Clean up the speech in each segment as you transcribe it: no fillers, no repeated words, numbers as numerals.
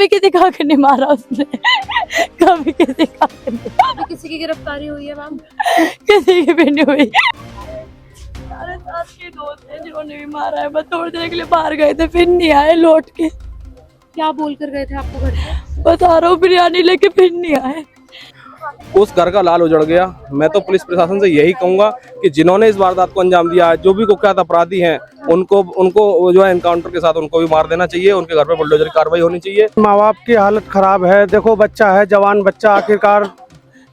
कभी किसी का हक नहीं मारा उसने, कभी किसी का हक नहीं। अभी किसी की गिरफ्तारी हुई है मैम? किसी की भी नहीं हुई। सारे साथ के दोस्त हैं जिन्होंने भी मारा है, बस थोड़ी देर के लिए बाहर गए थे, फिर नहीं आए लौट के। क्या बोल कर गए थे आपको घर से? बता रहा हूँ, बिरयानी लेके फिर नहीं आए। उस घर का लाल उजड़ गया। मैं तो पुलिस प्रशासन से यही कहूंगा कि जिन्होंने इस वारदात को अंजाम दिया है, जो भी कुख्यात अपराधी हैं, उनको जो है एनकाउंटर के साथ उनको भी मार देना चाहिए। उनके घर पे बुलडोजर की कार्रवाई होनी चाहिए। माँ बाप की हालत खराब है। देखो बच्चा है, जवान बच्चा, आखिरकार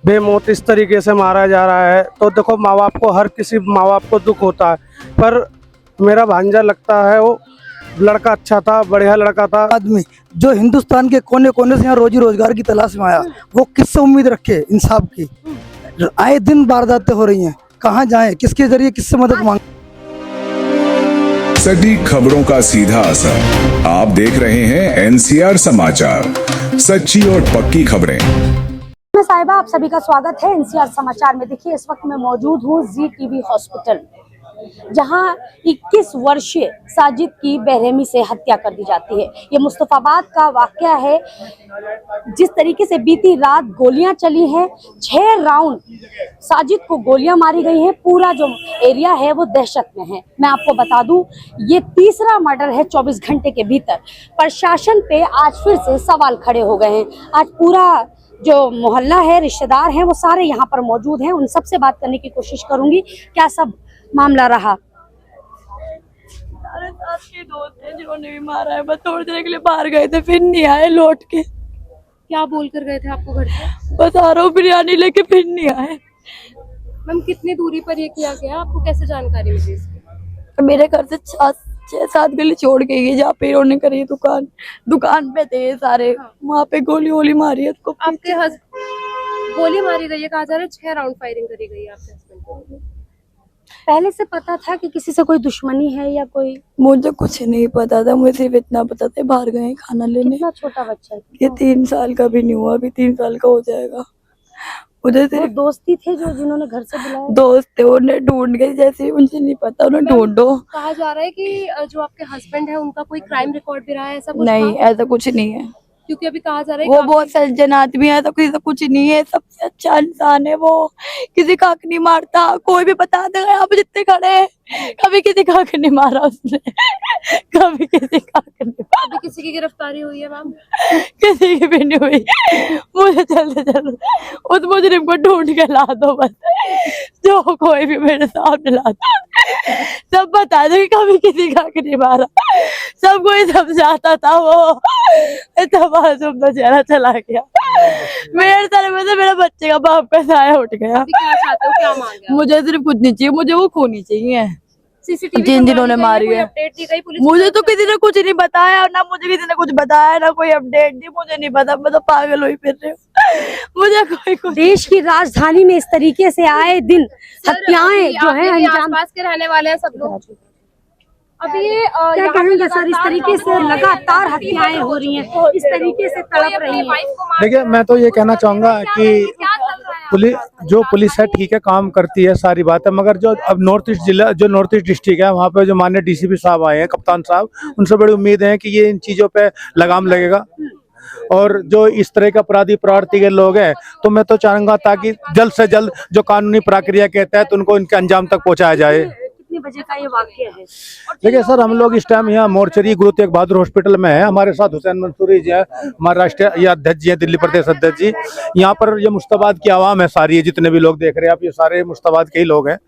बेमौत इस तरीके से मारा जा रहा है। तो देखो माँ बाप को, हर किसी माँ बाप को दुख होता है, पर मेरा भांजा लगता है वो लड़का अच्छा था, बढ़िया लड़का था। आदमी जो हिंदुस्तान के कोने कोने से यहाँ रोजी रोजगार की तलाश में आया, वो किससे उम्मीद रखे इंसाफ की? आए दिन वारदातें हो रही हैं, कहाँ जाएं, किसके जरिए किससे मदद मांगे? सटीक खबरों का सीधा असर। आप देख रहे हैं एनसीआर समाचार, सच्ची और पक्की खबरें। मैं साहिबा, आप सभी का स्वागत है एनसीआर समाचार में। देखिए, इस वक्त मैं मौजूद हूँ जी टीवी हॉस्पिटल, जहां 21 वर्षीय साजिद की बेरहमी से हत्या कर दी जाती है। ये मुस्तफाबाद का वाकया है। जिस तरीके से बीती रात गोलियां चली हैं, 6 राउंड साजिद को गोलियां मारी गई हैं। पूरा जो एरिया है वो दहशत में है। मैं आपको बता दूं, ये तीसरा मर्डर है 24 घंटे के भीतर। प्रशासन पे आज फिर से सवाल खड़े हो गए हैं। आज पूरा जो मोहल्ला है, रिश्तेदार हैं, वो सारे यहाँ पर मौजूद हैं। उन सबसे बात करने की कोशिश करूंगी, क्या सब मामला रहा। सारे साथ के दोस्त हैं जिन्होंने भी मारा है, बस थोड़ी देर के लिए बाहर गए थे, फिर नहीं आए लौट के। क्या बोल कर गए थे आपको घर से? बता रहा हूँ, बिरयानी लेके फिर नहीं आए। मैम, कितनी दूरी पर ये किया गया, आपको कैसे जानकारी मिली इसकी? मेरे घर से 6-7 गली छोड़ के गई, जहाँ पे इन्होंने करी दुकान पे थे सारे, वहाँ पे गोली मारी है उसको। आपके गोली मारी गई है, कहा जा रहा है 6 राउंड फायरिंग करी गई है आपके हस्बैंड को। पहले से पता था कि किसी से कोई दुश्मनी है या कोई? मुझे कुछ नहीं पता था, मुझे सिर्फ इतना पता था बाहर गए खाना लेने। कितना छोटा बच्चा है? ये 3 साल का भी नहीं हुआ, अभी 3 साल का हो जाएगा। मुझे वो दोस्ती थे जो जिन्होंने घर से बुलाया? दोस्त थे, उन्हें ढूंढ गए, जैसे मुझे नहीं पता, उन्हें ढूंढो। कहा जा रहा है कि जो आपके हस्बैंड है उनका कोई क्राइम रिकॉर्ड भी रहा है, ऐसा कुछ? नहीं, ऐसा कुछ नहीं है, क्योंकि अभी कहा जा रहा है वो बहुत सज्जन आदमी है, तो किसी से कुछ नहीं है, सबसे अच्छा इंसान है वो, किसी का हक नहीं मारता। कोई भी बता देगा यहाँ पे जितने खड़े हैं, कभी किसी का हक नहीं मारा उसने, कभी किसी का हक नहीं मारा। अभी किसी की गिरफ्तारी हुई है मैम? किसी की भी नहीं हुई। मुझे जल्द उस मुजरिम को ढूंढ के ला दो बस, जो कोई भी मेरे सामने ला दो, सब बता दो कि कभी किसी का हक नहीं मारा। सबको ही समझाता था वो, मासूम तो चेहरा चला गया। मेरे सर में से मेरे बच्चे का बाप का साया उठ गया। अभी क्या चाहते हो, क्या मांग रहे हो? मुझे सिर्फ कुछ नहीं चाहिए, मुझे वो खोनी चाहिए सीसीटीवी जिन्होंने मारी है। अपडेट दी गई पुलिस? मुझे तो किसी ने कुछ नहीं बताया, ना मुझे किसी ने कुछ बताया, ना कोई अपडेट दी। मुझे नहीं पता, मैं तो पागल हुई फिर रही हूँ। मुझे कोई कुछ। देश की राजधानी में इस तरीके से आए दिन हत्याएं जो है अंजाम। आसपास के रहने वाले हैं सब लोग। अभी ये क्या कहेंगे सर, इस तरीके से लगातार हत्याएं हो रही हैं, इस तरीके से तड़प रही हैं? देखिए, मैं तो ये कहना चाहूँगा कि पुलिस है, ठीक है, काम करती है, सारी बात है, मगर जो अब नॉर्थ ईस्ट जिला, जो नॉर्थ ईस्ट डिस्ट्रिक्ट है, वहाँ पे जो माननीय डीसीपी साहब आए हैं, कप्तान साहब, उनसे बड़ी उम्मीद है कि ये इन चीज़ों पे लगाम लगेगा। और जो इस तरह के अपराधी प्रवृत्ति के लोग हैं, तो मैं तो चाहूँगा ताकि जल्द से जल्द जो कानूनी प्रक्रिया के तहत उनको इनके अंजाम तक पहुँचाया जाए। कितने बजे का ये वाकया है? देखिए सर, हम लोग इस टाइम यहाँ मोर्चरी गुरु तेग बहादुर हॉस्पिटल में है। हमारे साथ हुसैन मंसूरी जी है, हमारे राष्ट्रीय अध्यक्ष जी हैं, दिल्ली प्रदेश अध्यक्ष जी। यहाँ पर ये मुश्ताबाद की आवाम है सारी, ये जितने भी लोग देख रहे हैं आप, ये सारे मुश्ताबाद के ही लोग हैं।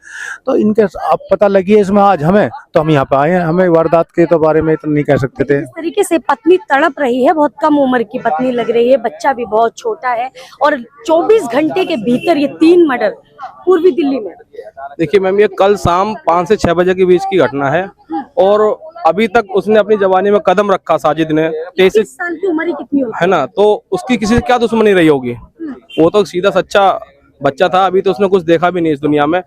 तो इनके अब पता लगी है इसमें आज हमें, तो हम यहाँ पे आए हैं। हमें वारदात के तो बारे में इतना नहीं कह सकते थे। इस तरीके से पत्नी तड़प रही है, बहुत कम उम्र की पत्नी लग रही है, बच्चा भी बहुत छोटा है, और 24 घंटे के भीतर ये 3 मर्डर पूर्वी दिल्ली में। देखिए मैम, ये कल शाम 5 से 6 बजे के बीच की घटना है, और अभी तक उसने अपनी जवानी में कदम रखा। साजिद ने 23 साल की उम्र ही कितनी होती है ना, तो उसकी किसी से क्या दुश्मनी रही होगी? वो तो सीधा सच्चा बच्चा था, अभी तो उसने कुछ देखा भी नहीं इस दुनिया में।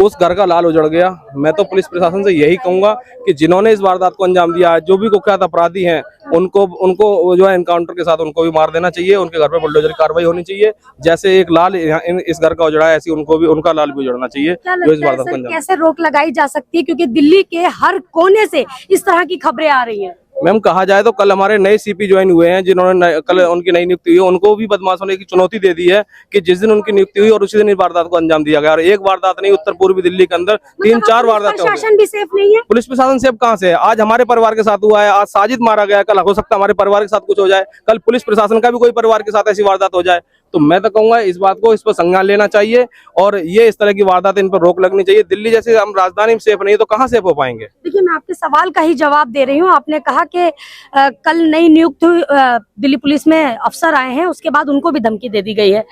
उस घर का लाल उजड़ गया। मैं तो पुलिस प्रशासन से यही कहूंगा कि जिन्होंने इस वारदात को अंजाम दिया है, जो भी कुख्यात अपराधी हैं, उनको जो है एनकाउंटर के साथ उनको भी मार देना चाहिए। उनके घर पे बुलडोजर की कार्रवाई होनी चाहिए। जैसे एक लाल इस घर का उजड़ा है, ऐसी उनका लाल भी उजड़ना चाहिए जो इस वारदात को अंजाम। कैसे रोक लगाई जा सकती है, क्योंकि दिल्ली के हर कोने से इस तरह की खबरें आ रही हैं? मैम कहा जाए तो कल हमारे नए सीपी ज्वाइन हुए हैं, जिन्होंने कल उनकी नई नियुक्ति हुई है, उनको भी बदमाशों ने की चुनौती दे दी है कि जिस दिन उनकी नियुक्ति हुई और उसी दिन इस वारदात को अंजाम दिया गया। और एक वारदात नहीं, उत्तर पूर्वी दिल्ली के अंदर 3-4 वारदातें हो गई। प्रशासन भी सेफ नहीं है। पुलिस प्रशासन सेफ कहाँ से है? आज हमारे परिवार के साथ हुआ है, आज साजिद मारा गया, कल हो सकता है हमारे परिवार के साथ कुछ हो जाए, कल पुलिस प्रशासन का भी कोई परिवार के साथ ऐसी वारदात हो जाए। तो मैं तो कहूंगा इस बात को, इस पर संज्ञान लेना चाहिए और ये इस तरह की वारदात इन पर रोक लगनी चाहिए। दिल्ली जैसे हम राजधानी में सेफ नहीं है तो कहाँ सेफ हो पाएंगे? देखिए, मैं आपके सवाल का ही जवाब दे रही हूँ। आपने कहा कि कल नई नियुक्त हुई दिल्ली पुलिस में अफसर आए हैं, उसके बाद उनको भी धमकी दे दी गई है,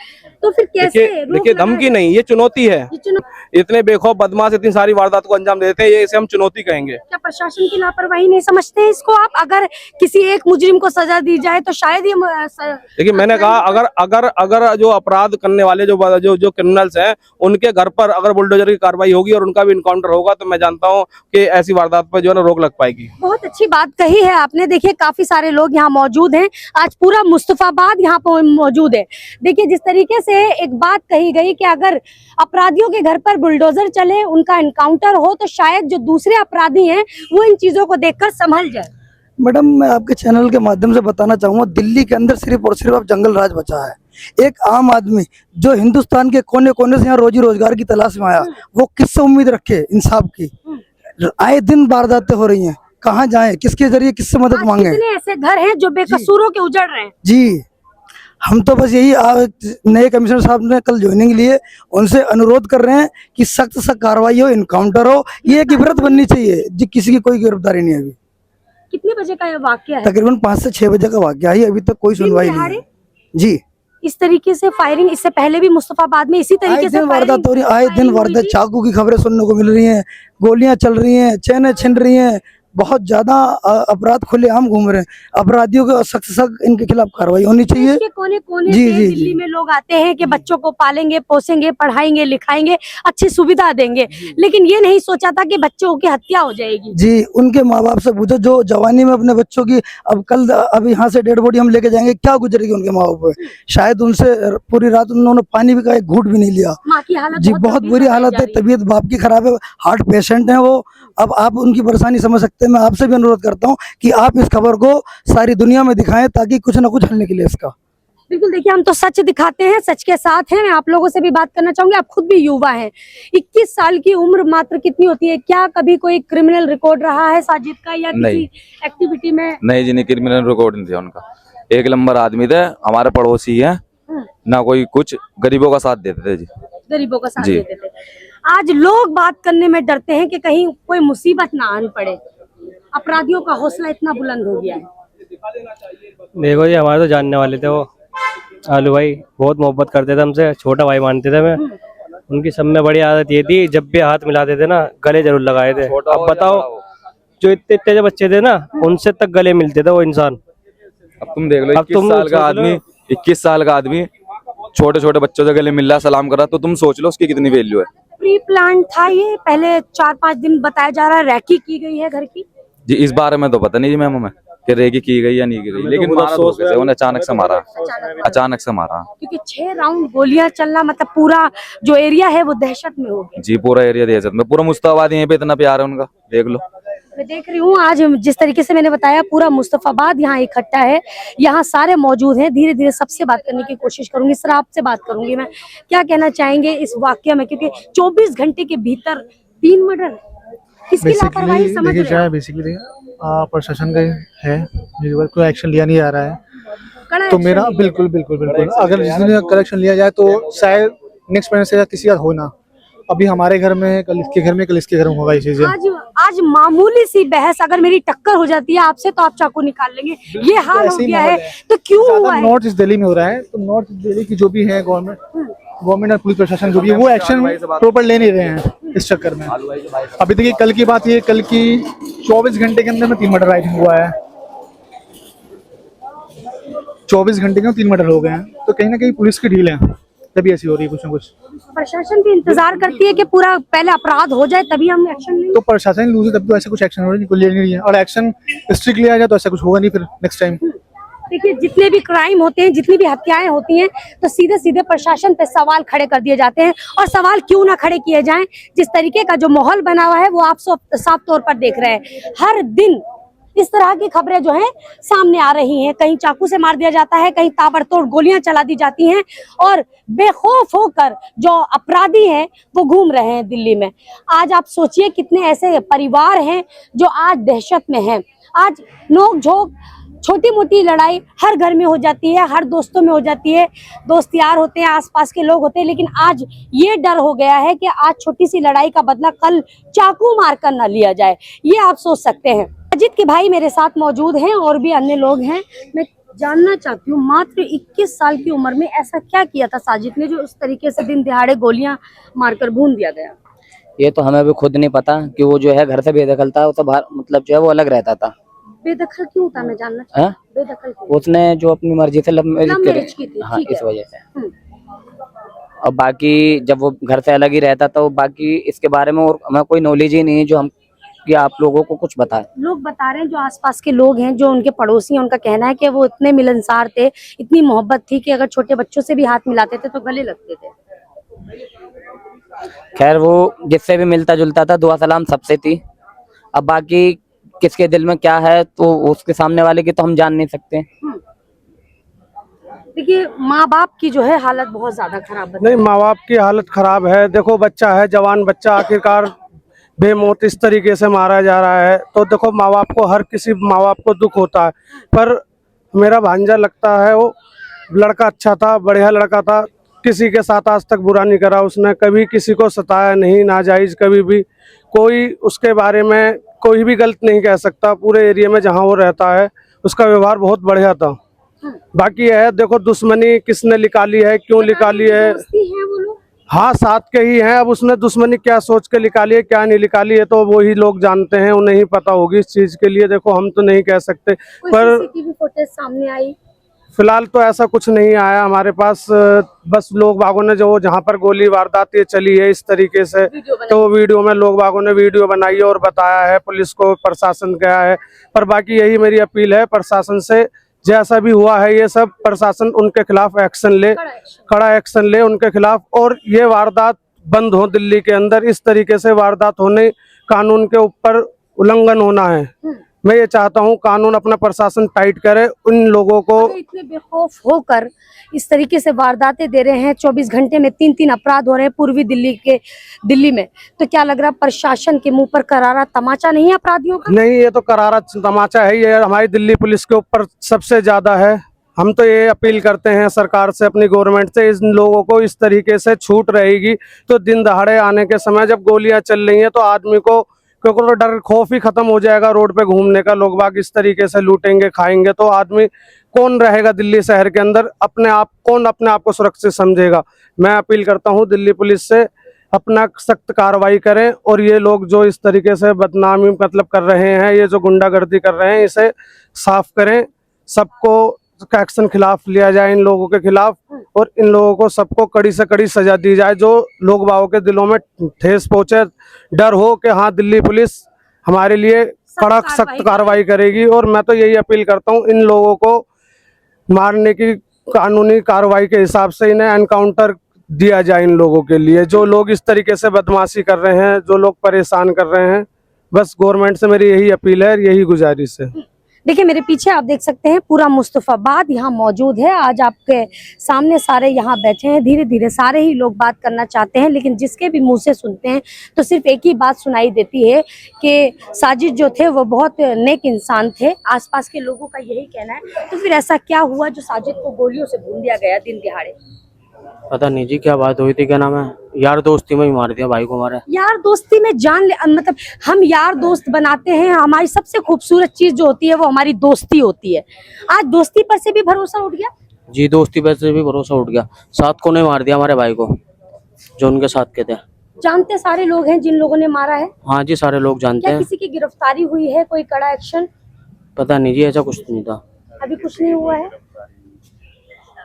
तो फिर कैसे रोक देखिए धमकी नहीं, ये चुनौती है। इतने बेखौफ बदमाश इतनी सारी वारदात को अंजाम देते हैं, ये इसे हम चुनौती कहेंगे। क्या प्रशासन की लापरवाही नहीं समझते हैं इसको आप? अगर किसी एक मुजरिम को सजा दी जाए तो शायद ये देखिए मैंने कहा अगर जो अपराध करने वाले जो क्रिमिनल्स हैं, उनके घर पर अगर बुलडोजर की कार्रवाई होगी और उनका भी इनकाउंटर होगा तो मैं जानता हूं कि ऐसी वारदात पर जो है ना रोक लग पाएगी। बहुत अच्छी बात कही है आपने। देखिए काफी सारे लोग यहाँ मौजूद हैं, आज पूरा मुस्तफाबाद यहाँ पर मौजूद है। देखिए जिस तरीके से एक बात कही गई कि अगर अपराधियों के घर पर बुलडोजर चले, उनका इनकाउंटर हो, तो शायद जो दूसरे अपराधी हैं वो इन चीजों को देखकर संभल जाए। मैडम, मैं आपके चैनल के माध्यम से बताना चाहूंगा, दिल्ली के अंदर सिर्फ और सिर्फ अब जंगल राज बचा है। एक आम आदमी जो हिंदुस्तान के कोने कोने से यहाँ रोजी रोजगार की तलाश में आया, वो किससे उम्मीद रखे इंसाफ की? आए दिन वारदातें हो रही हैं, कहाँ जाएं, किसके जरिए किससे मदद मांगे? कितने ऐसे घर हैं जो बेकसूरों के उजड़ रहे हैं। जी, हम तो बस यही नए कमिश्नर साहब ने कल ज्वाइनिंग लिए, उनसे अनुरोध कर रहे हैं कि सख्त सख्त कार्रवाई हो, इनकाउंटर हो। ये एक इबरत बननी चाहिए जी, किसी की कोई गिरफ्तारी नहीं है अभी। कितने बजे का ये वाकया है? तकरीबन 5 से 6 बजे का वाकया है, अभी तक कोई सुनवाई नहीं है। जी, इस तरीके से फायरिंग इससे पहले भी मुस्तफाबाद में इसी तरीके से वारदात हो रही है, आए दिन वारदात, चाकू की खबरें सुनने को मिल रही हैं, गोलियां चल रही हैं, चैनें छिन रही हैं, बहुत ज्यादा अपराध खुलेआम घूम रहे हैं। अपराधियों को सख्त सख्त इनके खिलाफ कार्रवाई होनी चाहिए। के कोने कोने से दिल्ली में लोग आते हैं कि बच्चों को पालेंगे, पोसेंगे, पढ़ाएंगे, लिखाएंगे, अच्छी सुविधा देंगे, लेकिन ये नहीं सोचा था कि बच्चों की हत्या हो जाएगी। जी, उनके माँ बाप से पूछो जो जवानी में अपने बच्चों की, अब यहाँ से डेड बॉडी हम लेके जाएंगे, क्या गुजरेगी उनके माँ बाप पे? शायद उनसे पूरी रात उन्होंने पानी भी का एक घूंट भी नहीं लिया। माँ की हालत जी, बहुत बुरी हालत है, तबीयत बाप की खराब है, हार्ट पेशेंट है वो। अब आप उनकी परेशानी समझ सकते हैं। मैं आपसे भी अनुरोध करता हूँ कि आप इस खबर को सारी दुनिया में दिखाएं ताकि कुछ ना कुछ हल निकले इसका। बिल्कुल, देखिए हम तो सच दिखाते हैं, सच के साथ हैं। मैं आप लोगों से भी बात करना चाहूंगी, आप खुद भी युवा हैं, 21 साल की उम्र मात्र कितनी होती है? क्या कभी कोई क्रिमिनल रिकॉर्ड रहा है साजिद का या किसी एक्टिविटी में? नहीं जी, नहीं, क्रिमिनल रिकॉर्ड नहीं था उनका। एक नंबर आदमी थे, हमारे पड़ोसी हैं, ना कोई कुछ गरीबों का साथ देते थे जी, गरीबों का साथ देते थे। आज लोग बात करने में डरते हैं कि कहीं कोई मुसीबत ना आन पड़े। अपराधियों का हौसला इतना बुलंद हो गया है। देखो जी, हमारे तो जानने वाले थे वो आलू भाई, बहुत मोहब्बत करते थे हमसे, छोटा भाई मानते थे। मैं उनकी सब में बड़ी आदत ये थी, जब भी हाथ मिलाते थे ना गले जरूर लगाए थे। अब बताओ, जो इतने इतने जो बच्चे थे ना, उनसे तक गले मिलते थे वो इंसान। अब तुम देख लो, 21 साल का आदमी छोटे छोटे बच्चों से गले मिल रहा, सलाम कर रहा, तो तुम सोच लो उसकी कितनी वैल्यू है। प्री प्लान था ये? पहले 4-5 दिन बताया जा रहा है रैकी की गई है घर की? जी, इस बारे में तो पता नहीं जी मैम हमें कि रेकी की गई या नहीं की गई, लेकिन मारा तो कैसे उन्हें अचानक से मारा, अचानक से मारा। क्योंकि 6 राउंड गोलियां चलना मतलब पूरा जो एरिया है वो दहशत में हो गया। जी, पूरा एरिया दहशत में, पूरा मुस्तफाबाद यहीं पे इतना प्यार है उनका, देख लो। मैं देख रही हूँ आज जिस तरीके से मैंने बताया, पूरा मुस्तफाबाद यहाँ इकट्ठा है, यहाँ सारे मौजूद हैं। धीरे धीरे सबसे बात करने की कोशिश करूंगी। सर, आपसे बात करूंगी मैं, क्या कहना चाहेंगे इस वाकया में? क्योंकि 24 घंटे के भीतर 3 मर्डर, किसकी लापरवाही समझ रहे हैं? बेसिकली प्रशासन का है, कोई एक्शन लिया नहीं जा रहा है, तो मेरा बिल्कुल अगर जिसने करेक्शन लिया जाए तो शायद नेक्स्ट महीने से किसी का हो ना। अभी हमारे घर में, कल इसके घर में, कल इसके घर में होगा ये चीजें। आज मामूली सी बहस अगर मेरी टक्कर हो जाती है आपसे तो आप चाकू निकाल लेंगे, ये हाल हो गया है। तो क्यों हुआ है? नॉर्थ ईस्ट दिल्ली में हो रहा है, तो नॉर्थ ईस्ट दिल्ली की जो भी है गवर्नमेंट और पुलिस प्रशासन जो भी है, वो एक्शन प्रॉपर ले नहीं रहे हैं इस चक्कर में। अभी देखिए, कल की बात ये, कल की 24 घंटे के अंदर में 3 मर्डर राइटिंग हुआ है। 24 घंटे में 3 मर्डर हो गए हैं, तो कहीं ना कहीं पुलिस की ढील है, तभी ऐसी हो रही है कुछ ना कुछ। प्रशासन भी इंतजार करती है कि पूरा पहले अपराध हो जाए तभी हम एक्शन लेंगे। तो प्रशासन लूज है तब तो ऐसा कुछ एक्शन हो रही है, और एक्शन स्ट्रिक्ट लिया जाए तो ऐसा कुछ होगा नहीं फिर नेक्स्ट टाइम। देखिए, जितने भी क्राइम होते हैं, जितनी भी हत्याएं होती हैं, तो सीधे सीधे प्रशासन पे सवाल खड़े कर दिए जाते हैं। और सवाल क्यों ना खड़े किए जाएं? जिस तरीके का जो माहौल बना हुआ है वो आप सब साफ तौर पर देख रहे हैं। हर दिन इस तरह की खबरें जो हैं सामने आ रही हैं। कहीं चाकू से मार दिया जाता है, कहीं ताबड़तोड़ गोलियां चला दी जाती हैं और बेखौफ होकर जो अपराधी हैं वो घूम रहे हैं दिल्ली में। आज आप सोचिए कितने ऐसे परिवार हैं जो आज दहशत में हैं। आज नोक झोंक, छोटी मोटी लड़ाई हर घर में हो जाती है, हर दोस्तों में हो जाती है, दोस्त यार होते हैं, आसपास के लोग होते हैं, लेकिन आज ये डर हो गया है कि आज छोटी सी लड़ाई का बदला कल चाकू मारकर न लिया जाए। ये आप सोच सकते हैं। अजित के भाई मेरे साथ मौजूद हैं और भी अन्य लोग हैं। मैं जानना चाहती हूँ, मात्र 21 साल की उम्र में ऐसा क्या किया था साजिद ने जो उस तरीके से दिन दिहाड़े गोलियां मारकर भून दिया गया? ये तो हमें भी खुद नहीं पता कि वो जो है घर से बेदखल था, वो तो बाहर मतलब जो है वो अलग रहता था। बेदखल क्यों था, मैं जानना चाहती हूँ। बेदखल क्यों? उसने जो अपनी मर्जी से लव मैरिज की थी, हाँ, ठीक इस है। वजह से। और बाकी जब वो घर से अलग ही रहता था, वो बाकी इसके बारे में और हमें कोई नॉलेज ही नहीं है जो हम कि आप लोगों को कुछ बताएं। लोग बता रहे हैं, जो आसपास के लोग हैं, जो उनके पड़ोसी हैं, उनका कहना है कि वो इतने मिलनसार थे, इतनी मोहब्बत थी कि अगर छोटे बच्चों से भी हाथ मिलाते थे तो गले लगते थे। खैर वो जिससे भी मिलता जुलता था, दुआ सलाम सबसे थी। अब बाकी किसके दिल में क्या है तो उसके सामने वाले की तो हम जान नहीं सकते। देखिए, माँ बाप की जो है हालत बहुत ज्यादा खराब है। नहीं, माँ बाप की हालत खराब है। देखो बच्चा है, जवान बच्चा, आखिरकार बेमौत इस तरीके से मारा जा रहा है तो देखो माँ बाप को, हर किसी माँ बाप को दुख होता है। पर मेरा भांजा लगता है वो लड़का अच्छा था, बढ़िया लड़का था, किसी के साथ आज तक बुरा नहीं करा उसने, कभी किसी को सताया नहीं, नाजायज कभी भी कोई उसके बारे में कोई भी गलत नहीं कह सकता। पूरे एरिया में जहाँ वो रहता है उसका व्यवहार बहुत बढ़िया था। बाकी है देखो दुश्मनी किसने निकाली है, क्यों निकाली है, हाँ साथ के ही हैं। अब उसने दुश्मनी क्या सोच के निकाली है, क्या नहीं निकाली है, तो वही लोग जानते हैं, उन्हें ही पता होगी इस चीज के लिए। देखो हम तो नहीं कह सकते। पर सीसीटीवी फुटेज सामने आई? फिलहाल तो ऐसा कुछ नहीं आया हमारे पास। बस लोग बागों ने जो जहाँ पर गोली वारदात ये चली है इस तरीके से, तो वीडियो में लोग बागों ने वीडियो बनाई है और बताया है, पुलिस को प्रशासन गया है। पर बाकी यही मेरी अपील है प्रशासन से, जैसा भी हुआ है ये सब, प्रशासन उनके खिलाफ एक्शन ले, कड़ा एक्शन ले उनके खिलाफ, और ये वारदात बंद हो दिल्ली के अंदर। इस तरीके से वारदात होने, कानून के ऊपर उल्लंघन होना है। मैं ये चाहता हूँ कानून अपना प्रशासन टाइट करे, उन लोगों को। इतने बेखौफ होकर इस तरीके से वारदातें दे रहे हैं, 24 घंटे में 3-3 अपराध हो रहे हैं पूर्वी दिल्ली में, तो क्या लग रहा प्रशासन के मुंह पर करारा तमाचा नहीं है अपराधियों का? नहीं, ये तो करारा तमाचा है, ये हमारी दिल्ली पुलिस के ऊपर सबसे ज्यादा है। हम तो ये अपील करते हैं सरकार से, अपनी गवर्नमेंट से, इन लोगों को इस तरीके से छूट रहेगी तो दिन दहाड़े आने के समय जब गोलियां चल रही हैं तो आदमी को क्योंकि तो डर खौफ ही खत्म हो जाएगा रोड पे घूमने का। लोग बाग इस तरीके से लूटेंगे खाएंगे तो आदमी कौन रहेगा दिल्ली शहर के अंदर, कौन अपने आप को सुरक्षित समझेगा। मैं अपील करता हूँ दिल्ली पुलिस से अपना सख्त कार्रवाई करें और ये लोग जो इस तरीके से बदनामी मतलब कर रहे हैं, ये जो गुंडागर्दी कर रहे हैं, इसे साफ करें। सबको एक्शन खिलाफ लिया जाए इन लोगों के खिलाफ, और इन लोगों को सबको कड़ी से कड़ी सजा दी जाए, जो लोग बागों के दिलों में ठेस पहुंचे, डर हो कि हाँ दिल्ली पुलिस हमारे लिए कड़क सख्त कार्रवाई करेगी। और मैं तो यही अपील करता हूँ इन लोगों को मारने की कानूनी कार्रवाई के हिसाब से इन्हें एनकाउंटर दिया जाए। इन लोगों के लिए जो लोग इस तरीके से बदमाशी कर रहे हैं, जो लोग परेशान कर रहे हैं, बस गवर्नमेंट से मेरी यही अपील है, यही गुजारिश है। देखिए मेरे पीछे आप देख सकते हैं पूरा मुस्तफाबाद यहाँ मौजूद है। आज आपके सामने सारे यहाँ बैठे हैं। धीरे धीरे सारे ही लोग बात करना चाहते हैं, लेकिन जिसके भी मुंह से सुनते हैं तो सिर्फ एक ही बात सुनाई देती है कि साजिद जो थे वो बहुत नेक इंसान थे। आसपास के लोगों का यही कहना है। तो फिर ऐसा क्या हुआ जो साजिद को गोलियों से भून दिया गया दिन दिहाड़े? पता नहीं जी क्या बात हुई थी, क्या नाम है, यार दोस्ती में ही मार दिया भाई को हमारे। यार दोस्ती में जान ले, मतलब हम यार दोस्त बनाते हैं, हमारी सबसे खूबसूरत चीज जो होती है वो हमारी दोस्ती होती है। आज दोस्ती पर से भी भरोसा उठ गया जी, दोस्ती पर से भी भरोसा उठ गया। साथ को ने मार दिया हमारे भाई को जो उनके साथ के थे। जानते सारे लोग हैं जिन लोगों ने मारा है? हाँ जी, सारे लोग जानते क्या हैं। किसी की गिरफ्तारी हुई है, कोई कड़ा एक्शन? पता नहीं जी, ऐसा कुछ नहीं था, अभी कुछ नहीं हुआ है।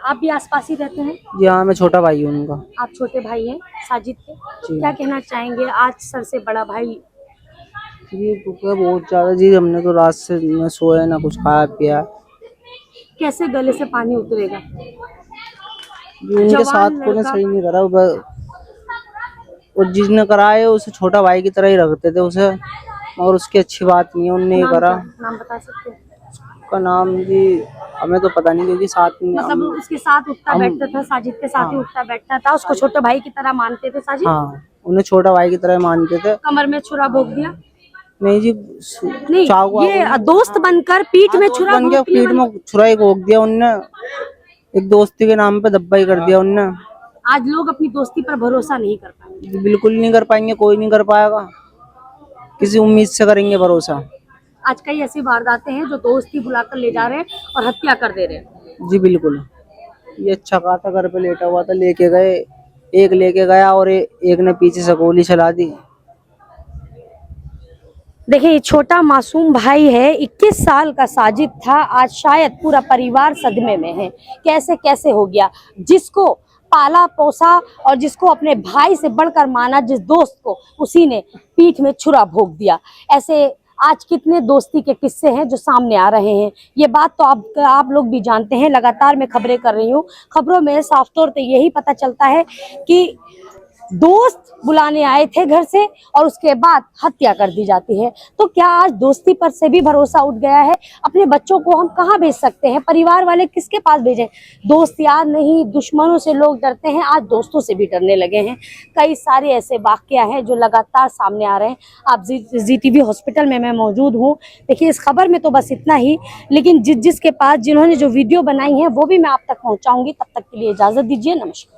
आप भी आसपास ही रहते हैं? जी हाँ, मैं छोटा भाई हूँ उनका। आप छोटे भाई हैं साजिद के, क्या कहना चाहेंगे? आज सर से बड़ा भाई जी बहुत ज्यादा जी, हमने तो रात से न सोया ना कुछ खाया पिया। कैसे गले से पानी उतरेगा? उनके साथ को सही नहीं करा, और जिसने कराए उसे छोटा भाई की तरह ही रखते थे उसे। और उसकी अच्छी बात नहीं है, उनने नाम करा। नाम बता सकते हैं? उसका नाम जी हमें तो पता नहीं, क्योंकि साथ में मतलब उसके साथ उठता बैठता था, साजिद के साथ ही उठता बैठता था, उसको छोटे भाई की तरह मानते थे साजिद। हाँ, उन्हें छोटा भाई की तरह मानते थे। कमर में छुरा भोग दिया? नहीं जी, नहीं, ये दोस्त बनकर पीठ में छुरा बन गया, भोग दिया पीठ में छुरा ही भोग दिया उनने, एक दोस्ती के नाम पे धब्बा ही कर दिया उनने। आज लोग अपनी दोस्ती पर भरोसा नहीं कर पाते। बिल्कुल नहीं कर पाएंगे, कोई नहीं कर पाएगा, किसी उम्मीद से करेंगे भरोसा। आज कई ऐसी वारदातें हैं जो दोस्ती बुलाकर ले जा रहे हैं और हत्या कर दे रहे हैं। जी बिल्कुल, ये अच्छा कहा था, घर पे लेटा हुआ था, लेके गए, एक लेके गया और एक ने पीछे से गोली चला दी। देखिए, ये छोटा मासूम भाई है, 21 साल का साजिद था। आज शायद पूरा परिवार सदमे में है, कैसे कैसे हो गया। जिसको पाला पोसा और जिसको अपने भाई से बढ़कर माना, जिस दोस्त को, उसी ने पीठ में छुरा भोग दिया। ऐसे आज कितने दोस्ती के किस्से हैं जो सामने आ रहे हैं। ये बात तो आप लोग भी जानते हैं, लगातार मैं खबरें कर रही हूँ। खबरों में साफ तौर पे यही पता चलता है कि दोस्त बुलाने आए थे घर से और उसके बाद हत्या कर दी जाती है। तो क्या आज दोस्ती पर से भी भरोसा उठ गया है? अपने बच्चों को हम कहाँ भेज सकते हैं? परिवार वाले किसके पास भेजें? दोस्त यार नहीं, दुश्मनों से लोग डरते हैं, आज दोस्तों से भी डरने लगे हैं। कई सारे ऐसे वाकया हैं जो लगातार सामने आ रहे हैं। आप जी टीवी हॉस्पिटल में मैं मौजूद हूँ। देखिए, इस खबर में तो बस इतना ही, लेकिन जिसके पास जिन्होंने जो वीडियो बनाई है वो भी मैं आप तक पहुँचाऊंगी। तब तक के लिए इजाजत दीजिए, नमस्कार।